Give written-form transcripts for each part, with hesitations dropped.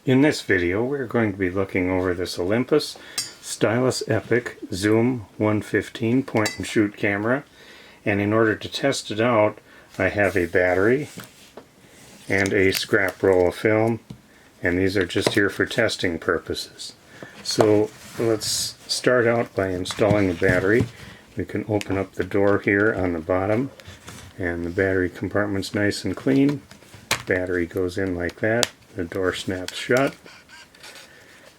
In this video we're going to be looking over this Olympus Stylus Epic Zoom 115 point and shoot camera, and in order to test it out I have a battery and a scrap roll of film, and these are just here for testing purposes. So let's start out by installing the battery. We can open up the door here on the bottom and the battery compartment's nice and clean. Battery goes in like that. The door snaps shut.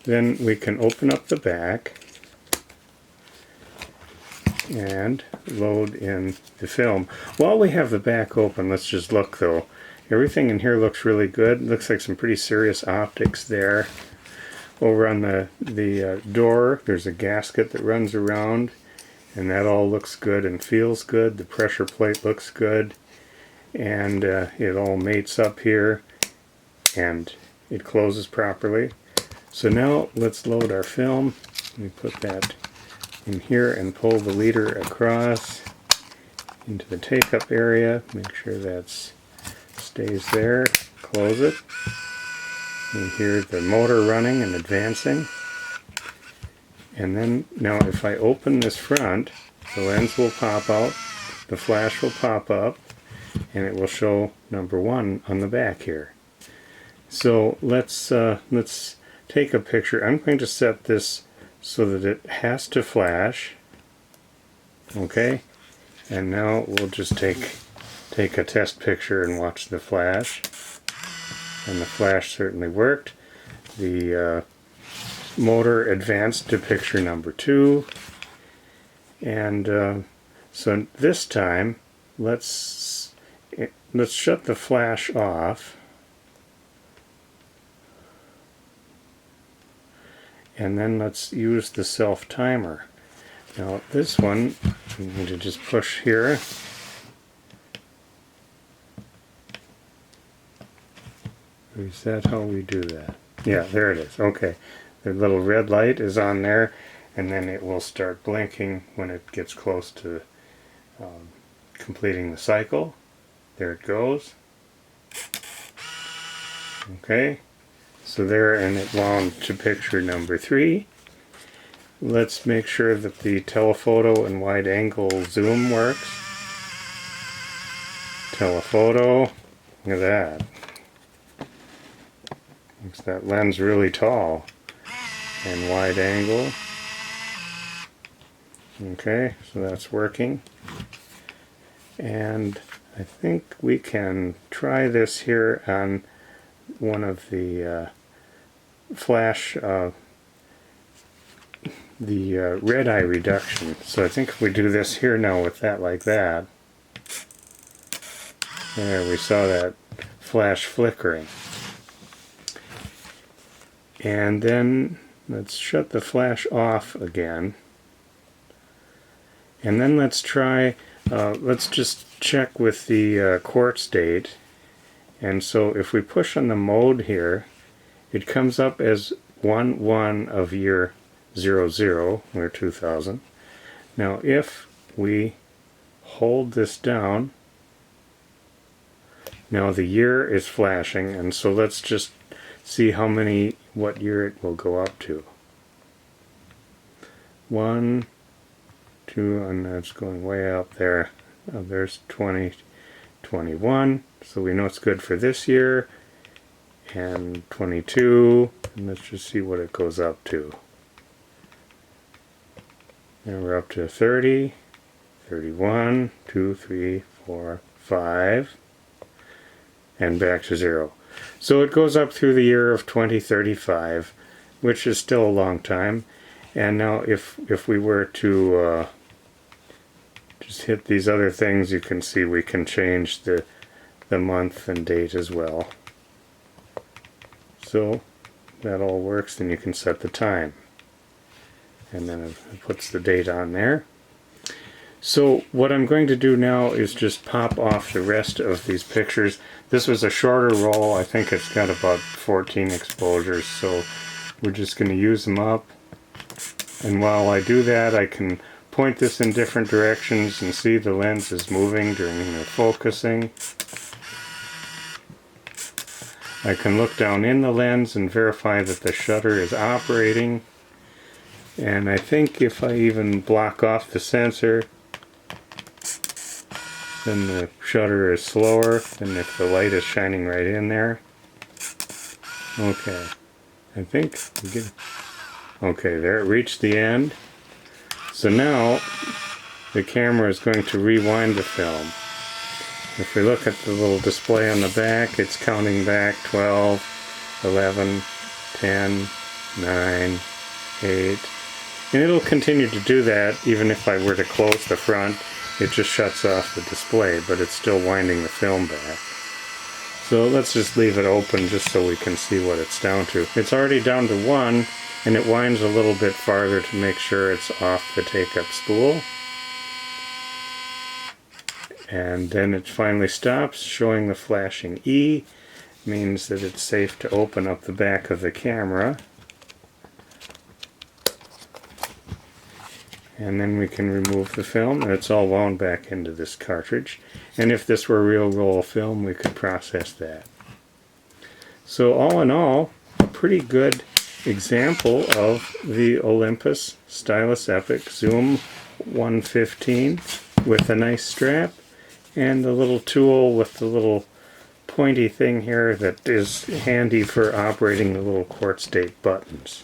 Then we can open up the back and load in the film. While we have the back open, let's just look though. Everything in here looks really good. Looks like some pretty serious optics there. Over on the door, there's a gasket that runs around, and that all looks good and feels good. The pressure plate looks good, and it all mates up here and it closes properly. So now let's load our film. We put that in here and pull the leader across into the take-up area. Make sure that stays there. Close it. You hear the motor running and advancing. And then now if I open this front, the lens will pop out, the flash will pop up, and it will show number 1 on the back here. So let's take a picture. I'm going to set this so that it has to flash. Okay, and now we'll just take a test picture and watch the flash. And the flash certainly worked. The motor advanced to picture number 2, and so this time let's shut the flash off. And then let's use the self-timer. Now this one, we need to just push here. Is that how we do that? Yeah, there it is. Okay. The little red light is on there, and then it will start blinking when it gets close to completing the cycle. There it goes. Okay. So there, and it wound to picture number 3. Let's make sure that the telephoto and wide angle zoom works. Telephoto, look at that. Makes that lens really tall. And wide angle. Okay, so that's working. And I think we can try this here on one of the flash, the red eye reduction. So I think if we do this here now with that like that, there we saw that flash flickering. And then let's shut the flash off again. And then let's try, let's just check with the quartz date. And so if we push on the mode here, it comes up as 1/1 of year 00, or 2000. Now if we hold this down, now the year is flashing, and so let's just see what year it will go up to. 1, 2, and that's going way up there. There's 2021, so we know it's good for this year, and 22, and let's just see what it goes up to. And we're up to 30, 31, 2, 3, 4, 5, and back to 0. So it goes up through the year of 2035, which is still a long time. And now if we were to just hit these other things, you can see we can change the month and date as well. So that all works. Then you can set the time, and then it puts the date on there. So what I'm going to do now is just pop off the rest of these pictures. This was a shorter roll. I think it's got about 14 exposures, so we're just going to use them up. And while I do that, I can point this in different directions and see the lens is moving during the focusing. I can look down in the lens and verify that the shutter is operating. And I think if I even block off the sensor, then the shutter is slower than if the light is shining right in there. Okay, I think we get, okay, there it reached the end. So now the camera is going to rewind the film. If we look at the little display on the back, it's counting back 12, 11, 10, 9, 8, and it'll continue to do that even if I were to close the front. It just shuts off the display, but it's still winding the film back. So let's just leave it open just so we can see what it's down to. It's already down to 1, and it winds a little bit farther to make sure it's off the take-up spool. And then it finally stops, showing the flashing E. Means that it's safe to open up the back of the camera. And then we can remove the film, and it's all wound back into this cartridge. And if this were real roll film, we could process that. So all in all, a pretty good example of the Olympus Stylus Epic Zoom 115 with a nice strap and the little tool with the little pointy thing here that is handy for operating the little quartz date buttons.